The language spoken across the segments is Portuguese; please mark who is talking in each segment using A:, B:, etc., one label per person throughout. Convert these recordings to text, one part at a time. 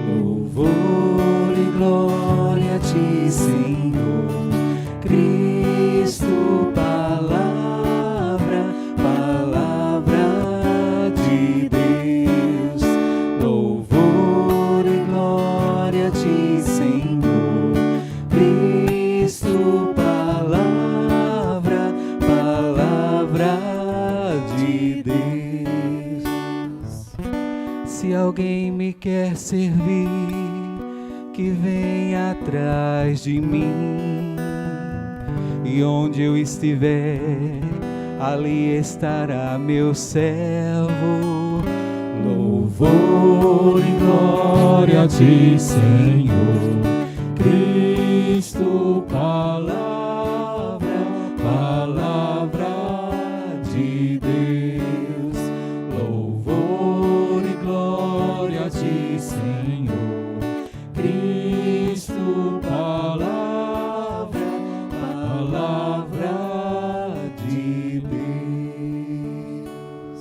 A: Louvor e glória a ti, Senhor, Cristo, palavra de Deus. Louvor e glória a ti, Senhor, Cristo, palavra de Deus. Se alguém me quer servir, que venha atrás de mim, e onde eu estiver, ali estará meu servo. Louvor e glória a ti, Senhor, Cristo, palavra de Deus. Louvor e glória a ti, Senhor, Cristo, palavra de Deus.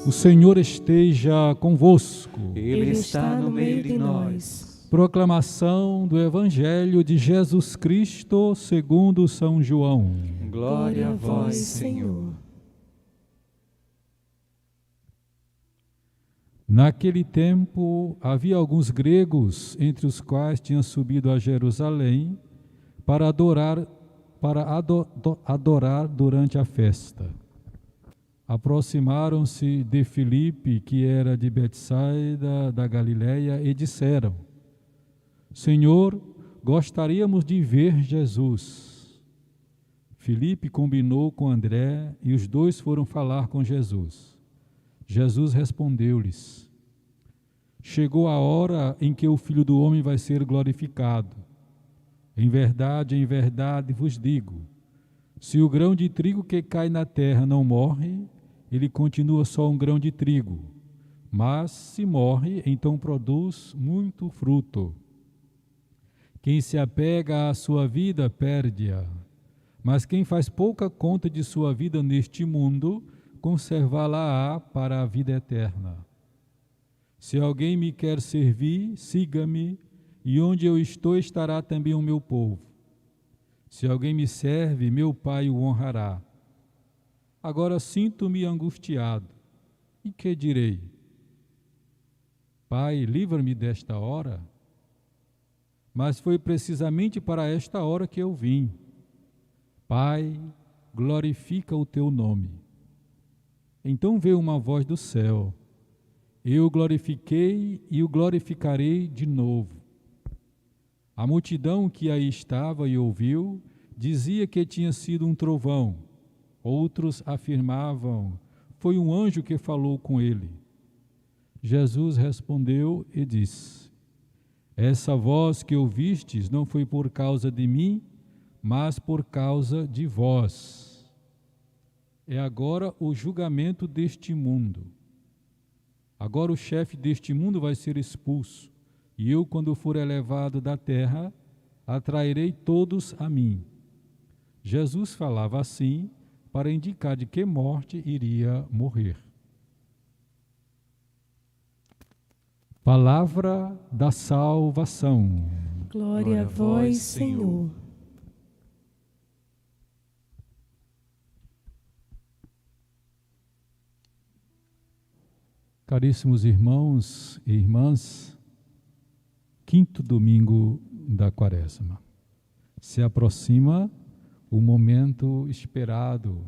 B: O Senhor esteja convosco.
A: Ele está no meio de nós.
B: Proclamação do Evangelho de Jesus Cristo segundo São João.
A: Glória a vós, Senhor.
B: Naquele tempo, havia alguns gregos, entre os quais tinham subido a Jerusalém para adorar durante a festa. Aproximaram-se de Filipe, que era de Betsaida da Galileia, e disseram: Senhor, gostaríamos de ver Jesus. Filipe combinou com André e os dois foram falar com Jesus. Jesus respondeu-lhes: Chegou a hora em que o Filho do Homem vai ser glorificado. Em verdade vos digo, se o grão de trigo que cai na terra não morre, ele continua só um grão de trigo, mas se morre, então produz muito fruto. Quem se apega à sua vida, perde-a, mas quem faz pouca conta de sua vida neste mundo, conservá-la-á para a vida eterna. Se alguém me quer servir, siga-me, e onde eu estou estará também o meu povo. Se alguém me serve, meu Pai o honrará. Agora sinto-me angustiado. E que direi? Pai, livra-me desta hora. Mas foi precisamente para esta hora que eu vim. Pai, glorifica o teu nome. Então veio uma voz do céu. Eu o glorifiquei e o glorificarei de novo. A multidão que aí estava e ouviu, dizia que tinha sido um trovão. Outros afirmavam, foi um anjo que falou com ele. Jesus respondeu e disse: Essa voz que ouvistes não foi por causa de mim, mas por causa de vós. É agora o julgamento deste mundo. Agora o chefe deste mundo vai ser expulso, e eu, quando for elevado da terra, atrairei todos a mim. Jesus falava assim para indicar de que morte iria morrer. Palavra da salvação.
C: Glória a vós, Senhor.
B: Caríssimos irmãos e irmãs, quinto domingo da Quaresma. Se aproxima o momento esperado,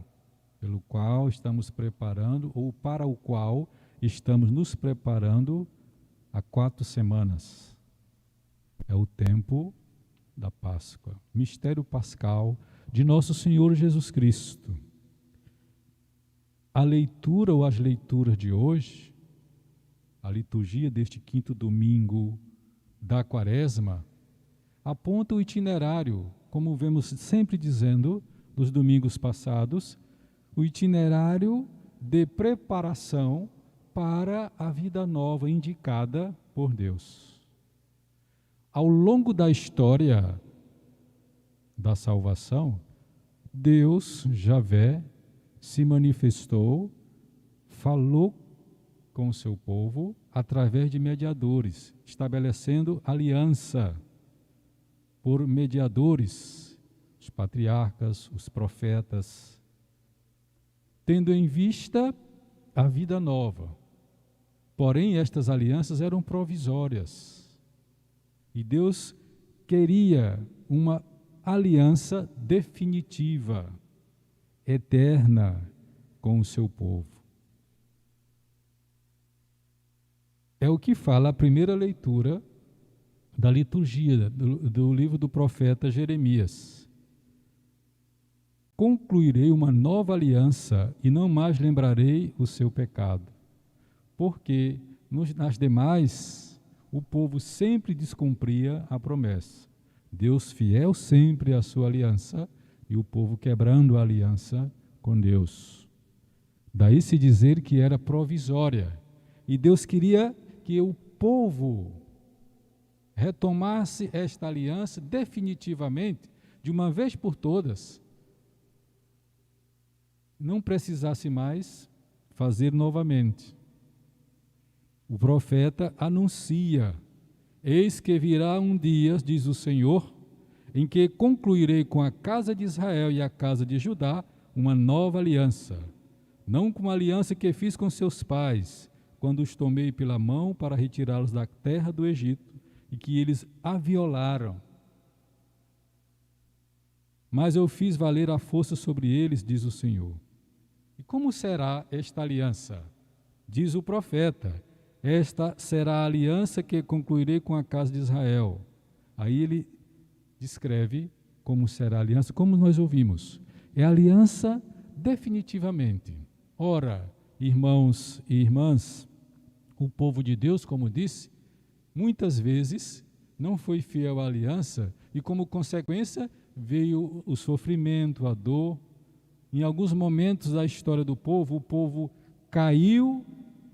B: pelo qual estamos preparando, ou para o qual estamos nos preparando há 4 semanas. É o tempo da Páscoa, mistério pascal de nosso Senhor Jesus Cristo. A leitura ou as leituras de hoje, a liturgia deste quinto domingo da Quaresma, aponta o itinerário, como vemos sempre dizendo nos domingos passados, o itinerário de preparação para a vida nova indicada por Deus. Ao longo da história da salvação, Deus, Javé, se manifestou falou com o seu povo através de mediadores, estabelecendo aliança por mediadores, os patriarcas, os profetas, tendo em vista a vida nova. Porém, estas alianças eram provisórias. E Deus queria uma aliança definitiva, eterna, com o seu povo. É o que fala a primeira leitura da liturgia do livro do profeta Jeremias. Concluirei uma nova aliança e não mais lembrarei o seu pecado. Porque nas demais o povo sempre descumpria a promessa. Deus fiel sempre à sua aliança e o povo quebrando a aliança com Deus. Daí se dizer que era provisória. E Deus queria que o povo retomasse esta aliança definitivamente, de uma vez por todas. Não precisasse mais fazer novamente. O profeta anuncia: eis que virá um dia, diz o Senhor, em que concluirei com a casa de Israel e a casa de Judá uma nova aliança, não como a aliança que fiz com seus pais, quando os tomei pela mão para retirá-los da terra do Egito, e que eles a violaram. Mas eu fiz valer a força sobre eles, diz o Senhor. E como será esta aliança? Diz o profeta: esta será a aliança que concluirei com a casa de Israel. Aí ele descreve como será a aliança, como nós ouvimos. É a aliança definitivamente. Ora, irmãos e irmãs, o povo de Deus, como disse, muitas vezes não foi fiel à aliança e, como consequência, veio o sofrimento, a dor. Em alguns momentos da história do povo, o povo caiu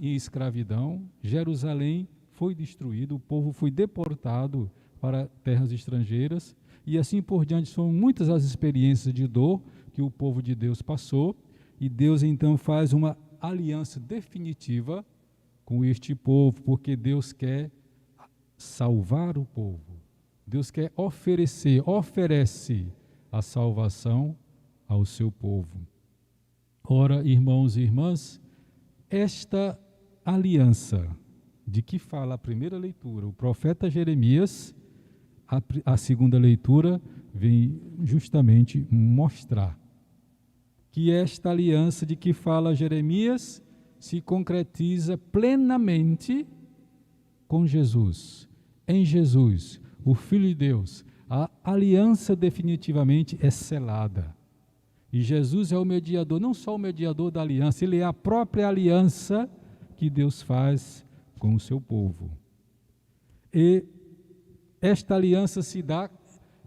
B: em escravidão, Jerusalém foi destruído, o povo foi deportado para terras estrangeiras e assim por diante. São muitas as experiências de dor que o povo de Deus passou e Deus então faz uma aliança definitiva com este povo, porque Deus quer salvar o povo. Deus quer oferece a salvação ao seu povo. Ora, irmãos e irmãs, esta aliança de que fala a primeira leitura, o profeta Jeremias, a segunda leitura vem justamente mostrar que esta aliança de que fala Jeremias se concretiza plenamente com Jesus. Em Jesus, o Filho de Deus, a aliança definitivamente é selada. E Jesus é o mediador, não só o mediador da aliança, ele é a própria aliança que Deus faz com o seu povo. E esta aliança se dá,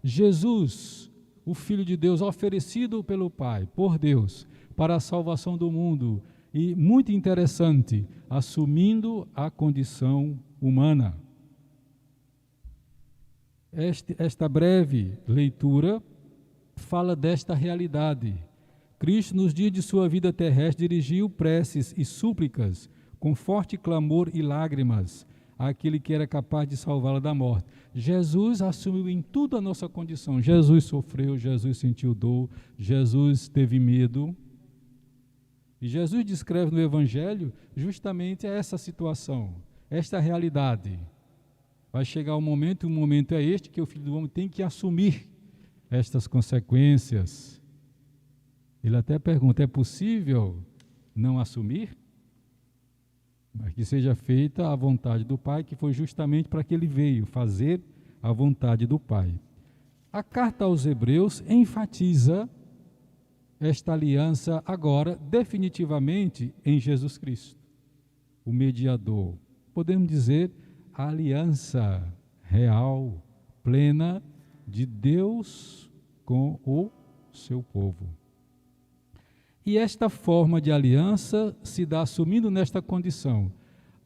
B: Jesus, o Filho de Deus, oferecido pelo Pai, por Deus, para a salvação do mundo. E muito interessante, assumindo a condição humana. Esta breve leitura fala desta realidade. Cristo, nos dias de sua vida terrestre, dirigiu preces e súplicas, com forte clamor e lágrimas, àquele que era capaz de salvá-la da morte. Jesus assumiu em tudo a nossa condição. Jesus sofreu, Jesus sentiu dor, Jesus teve medo. E Jesus descreve no Evangelho justamente essa situação, esta realidade. Vai chegar um momento é este, que o Filho do Homem tem que assumir estas consequências. Ele até pergunta: é possível não assumir? Mas que seja feita a vontade do Pai, que foi justamente para que ele veio fazer a vontade do Pai. A carta aos Hebreus enfatiza esta aliança agora definitivamente em Jesus Cristo, o mediador. Podemos dizer a aliança real, plena de Deus com o seu povo. E esta forma de aliança se dá assumindo nesta condição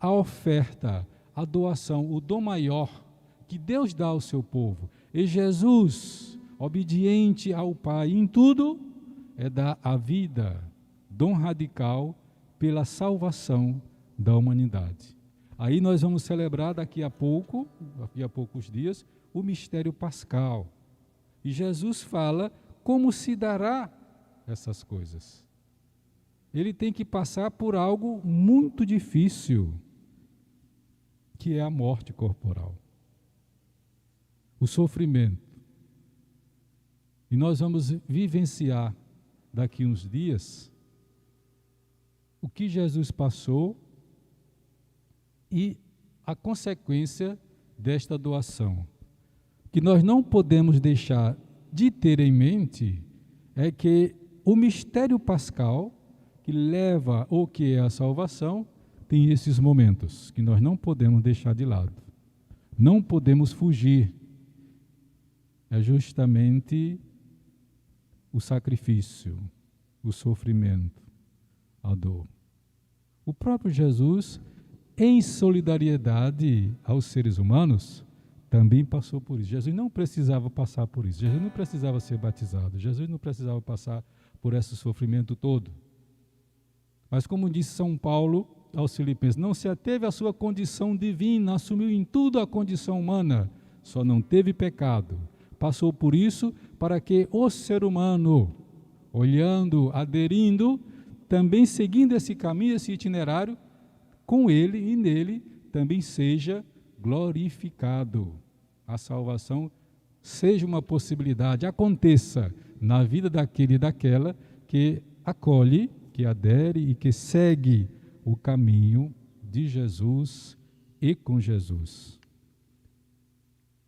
B: a oferta, a doação, o dom maior que Deus dá ao seu povo. E Jesus, obediente ao Pai em tudo, é dar a vida, dom radical pela salvação da humanidade. Aí nós vamos celebrar daqui a poucos dias, o mistério pascal. E Jesus fala como se dará essas coisas. Ele tem que passar por algo muito difícil, que é a morte corporal, o sofrimento. E nós vamos vivenciar daqui uns dias o que Jesus passou e a consequência desta doação. O que nós não podemos deixar de ter em mente é que o mistério pascal, que leva ou que é a salvação, tem esses momentos que nós não podemos deixar de lado. Não podemos fugir. É justamente o sacrifício, o sofrimento, a dor. O próprio Jesus, em solidariedade aos seres humanos, também passou por isso. Jesus não precisava passar por isso. Jesus não precisava ser batizado. Jesus não precisava passar por esse sofrimento todo. Mas como disse São Paulo aos Filipenses, não se ateve à sua condição divina, assumiu em tudo a condição humana, só não teve pecado. Passou por isso para que o ser humano, olhando, aderindo, também seguindo esse caminho, esse itinerário, com ele e nele também seja glorificado. A salvação seja uma possibilidade, aconteça na vida daquele e daquela que acolhe, que adere e que segue o caminho de Jesus e com Jesus.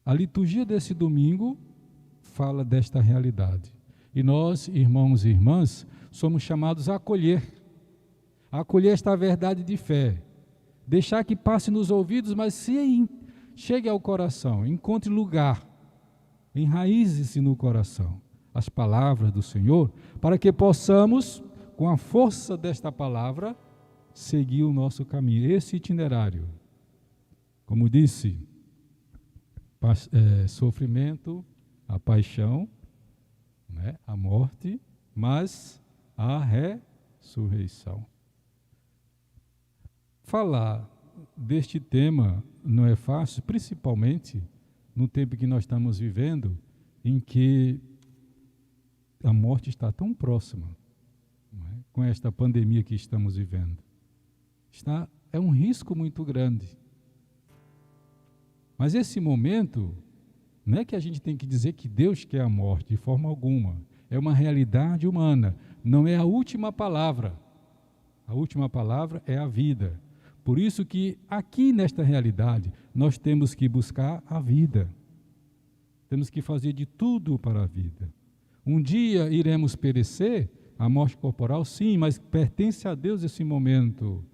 B: A liturgia desse domingo fala desta realidade. E nós, irmãos e irmãs, somos chamados a acolher esta verdade de fé, deixar que passe nos ouvidos, mas se chegue ao coração, encontre lugar, enraize-se no coração as palavras do Senhor, para que possamos, com a força desta palavra, seguir o nosso caminho, esse itinerário. Como disse, sofrimento, a paixão, né, a morte, mas a ressurreição. Falar deste tema não é fácil, principalmente no tempo que nós estamos vivendo, em que a morte está tão próxima, não é? Com esta pandemia que estamos vivendo. É um risco muito grande. Mas esse momento, não é que a gente tem que dizer que Deus quer a morte, de forma alguma. É uma realidade humana, não é a última palavra. A última palavra é a vida. Por isso que aqui nesta realidade, nós temos que buscar a vida. Temos que fazer de tudo para a vida. Um dia iremos perecer, a morte corporal sim, mas pertence a Deus esse momento.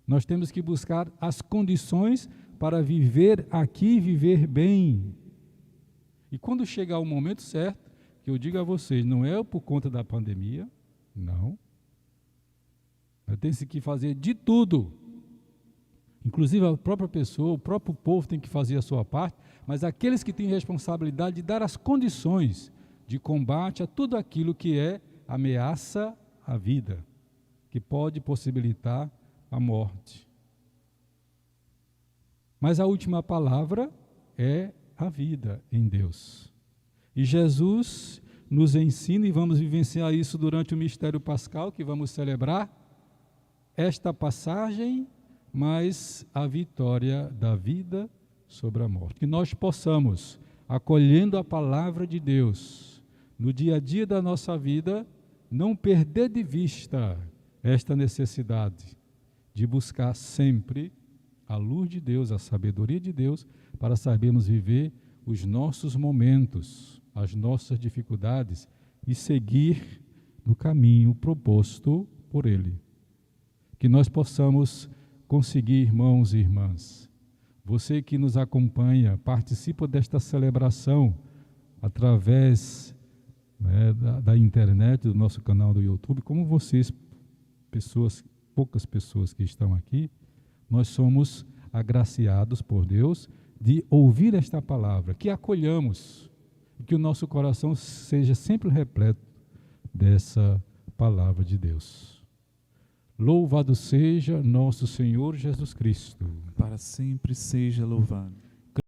B: Nós temos que buscar as condições para viver aqui, viver bem. E quando chegar o momento certo, que eu digo a vocês, não é por conta da pandemia, não. Mas tem que fazer de tudo. Inclusive a própria pessoa, o próprio povo tem que fazer a sua parte, mas aqueles que têm responsabilidade de dar as condições de combate a tudo aquilo que é ameaça à vida, que pode possibilitar a morte. Mas a última palavra é a vida em Deus. E Jesus nos ensina, e vamos vivenciar isso durante o mistério pascal, que vamos celebrar, esta passagem, mas a vitória da vida sobre a morte. Que nós possamos, acolhendo a palavra de Deus, no dia a dia da nossa vida, não perder de vista esta necessidade de buscar sempre a luz de Deus, a sabedoria de Deus, para sabermos viver os nossos momentos, as nossas dificuldades e seguir no caminho proposto por Ele. Que nós possamos conseguir, irmãos e irmãs, você que nos acompanha, participa desta celebração através da internet, do nosso canal do YouTube, como vocês, poucas pessoas que estão aqui, nós somos agraciados por Deus de ouvir esta palavra, que acolhamos, e que o nosso coração seja sempre repleto dessa palavra de Deus. Louvado seja nosso Senhor Jesus Cristo.
A: Para sempre seja louvado.